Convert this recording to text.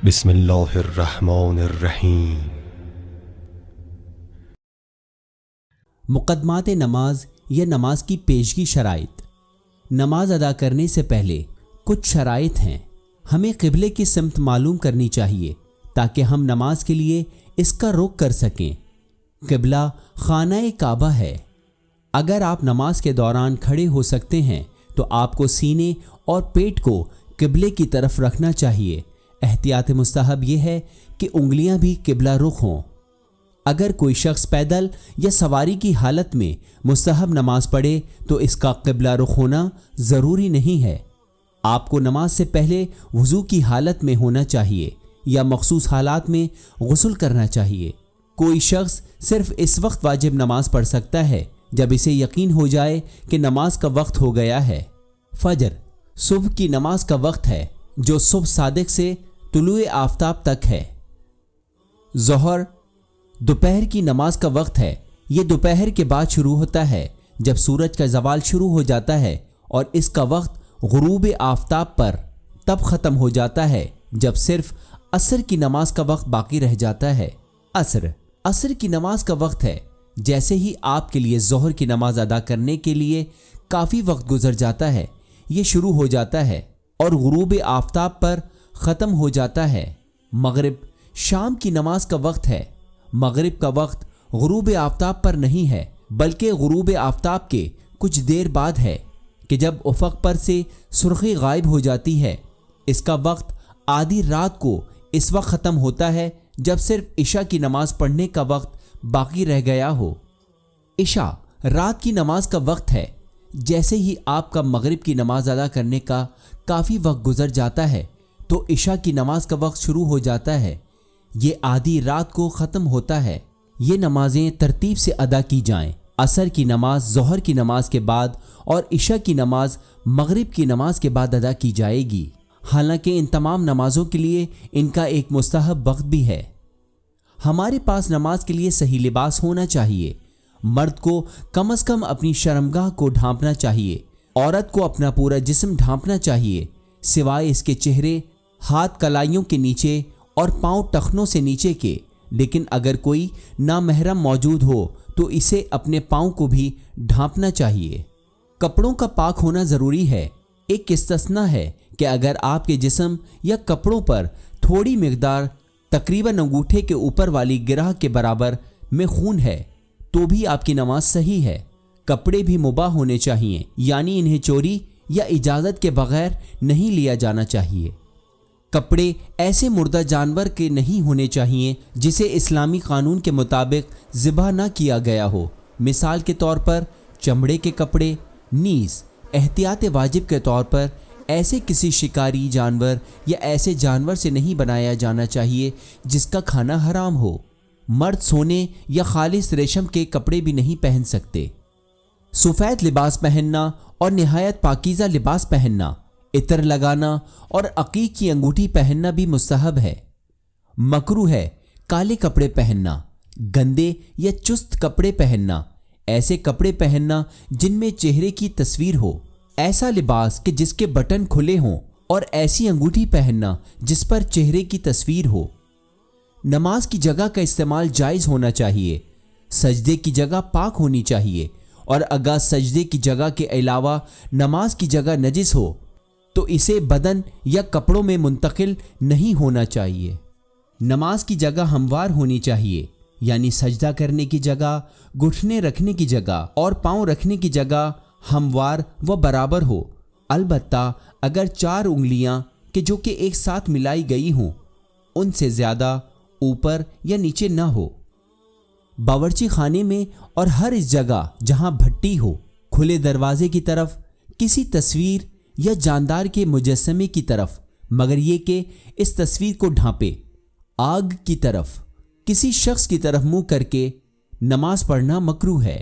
بسم اللہ الرحمن الرحیم۔ مقدمات نماز یا نماز کی پیشگی شرائط۔ نماز ادا کرنے سے پہلے کچھ شرائط ہیں۔ ہمیں قبلے کی سمت معلوم کرنی چاہیے تاکہ ہم نماز کے لیے اس کا رخ کر سکیں۔ قبلہ خانہ کعبہ ہے۔ اگر آپ نماز کے دوران کھڑے ہو سکتے ہیں تو آپ کو سینے اور پیٹ کو قبلے کی طرف رکھنا چاہیے۔ احتیاط مستحب یہ ہے کہ انگلیاں بھی قبلہ رخ ہوں۔ اگر کوئی شخص پیدل یا سواری کی حالت میں مستحب نماز پڑھے تو اس کا قبلہ رخ ہونا ضروری نہیں ہے۔ آپ کو نماز سے پہلے وضو کی حالت میں ہونا چاہیے یا مخصوص حالات میں غسل کرنا چاہیے۔ کوئی شخص صرف اس وقت واجب نماز پڑھ سکتا ہے جب اسے یقین ہو جائے کہ نماز کا وقت ہو گیا ہے۔ فجر صبح کی نماز کا وقت ہے جو صبح صادق سے طلوع آفتاب تک ہے۔ ظہر دوپہر کی نماز کا وقت ہے۔ یہ دوپہر کے بعد شروع ہوتا ہے جب سورج کا زوال شروع ہو جاتا ہے اور اس کا وقت غروب آفتاب پر تب ختم ہو جاتا ہے جب صرف عصر کی نماز کا وقت باقی رہ جاتا ہے۔ عصر کی نماز کا وقت ہے جیسے ہی آپ کے لیے ظہر کی نماز ادا کرنے کے لیے کافی وقت گزر جاتا ہے یہ شروع ہو جاتا ہے اور غروب آفتاب پر ختم ہو جاتا ہے۔ مغرب شام کی نماز کا وقت ہے۔ مغرب کا وقت غروب آفتاب پر نہیں ہے بلکہ غروب آفتاب کے کچھ دیر بعد ہے کہ جب افق پر سے سرخی غائب ہو جاتی ہے۔ اس کا وقت آدھی رات کو اس وقت ختم ہوتا ہے جب صرف عشاء کی نماز پڑھنے کا وقت باقی رہ گیا ہو۔ عشاء رات کی نماز کا وقت ہے۔ جیسے ہی آپ کا مغرب کی نماز ادا کرنے کا کافی وقت گزر جاتا ہے تو عشاء کی نماز کا وقت شروع ہو جاتا ہے۔ یہ آدھی رات کو ختم ہوتا ہے۔ یہ نمازیں ترتیب سے ادا کی جائیں۔ عصر کی نماز ظہر کی نماز کے بعد اور عشاء کی نماز مغرب کی نماز کے بعد ادا کی جائے گی۔ حالانکہ ان تمام نمازوں کے لیے ان کا ایک مستحب وقت بھی ہے۔ ہمارے پاس نماز کے لیے صحیح لباس ہونا چاہیے۔ مرد کو کم از کم اپنی شرمگاہ کو ڈھانپنا چاہیے۔ عورت کو اپنا پورا جسم ڈھانپنا چاہیے سوائے اس کے چہرے، ہاتھ کلائیوں کے نیچے اور پاؤں ٹخنوں سے نیچے کے۔ لیکن اگر کوئی نامحرم موجود ہو تو اسے اپنے پاؤں کو بھی ڈھانپنا چاہیے۔ کپڑوں کا پاک ہونا ضروری ہے۔ ایک استثناء ہے کہ اگر آپ کے جسم یا کپڑوں پر تھوڑی مقدار تقریباً انگوٹھے کے اوپر والی گرہ کے برابر میں خون ہے تو بھی آپ کی نماز صحیح ہے۔ کپڑے بھی مباح ہونے چاہیے یعنی انہیں چوری یا اجازت کے بغیر نہیں لیا جانا چاہیے۔ کپڑے ایسے مردہ جانور کے نہیں ہونے چاہیے جسے اسلامی قانون کے مطابق ذبح نہ کیا گیا ہو۔ مثال کے طور پر چمڑے کے کپڑے۔ نیز احتیاط واجب کے طور پر ایسے کسی شکاری جانور یا ایسے جانور سے نہیں بنایا جانا چاہیے جس کا کھانا حرام ہو۔ مرد سونے یا خالص ریشم کے کپڑے بھی نہیں پہن سکتے۔ سفید لباس پہننا اور نہایت پاکیزہ لباس پہننا، عطر لگانا اور عقیق کی انگوٹھی پہننا بھی مستحب ہے۔ مکروہ ہے کالے کپڑے پہننا، گندے یا چست کپڑے پہننا، ایسے کپڑے پہننا جن میں چہرے کی تصویر ہو، ایسا لباس کہ جس کے بٹن کھلے ہوں اور ایسی انگوٹھی پہننا جس پر چہرے کی تصویر ہو۔ نماز کی جگہ کا استعمال جائز ہونا چاہیے۔ سجدے کی جگہ پاک ہونی چاہیے اور اگر سجدے کی جگہ کے علاوہ نماز کی جگہ نجس ہو تو اسے بدن یا کپڑوں میں منتقل نہیں ہونا چاہیے۔ نماز کی جگہ ہموار ہونی چاہیے یعنی سجدہ کرنے کی جگہ، گھٹنے رکھنے کی جگہ اور پاؤں رکھنے کی جگہ ہموار و برابر ہو، البتہ اگر 4 انگلیاں کہ جو کہ ایک ساتھ ملائی گئی ہوں ان سے زیادہ اوپر یا نیچے نہ ہو۔ باورچی خانے میں اور ہر اس جگہ جہاں بھٹی ہو، کھلے دروازے کی طرف، کسی تصویر یا جاندار کے مجسمے کی طرف، مگر یہ کہ اس تصویر کو ڈھانپے، آگ کی طرف، کسی شخص کی طرف منہ کر کے نماز پڑھنا مکروہ ہے۔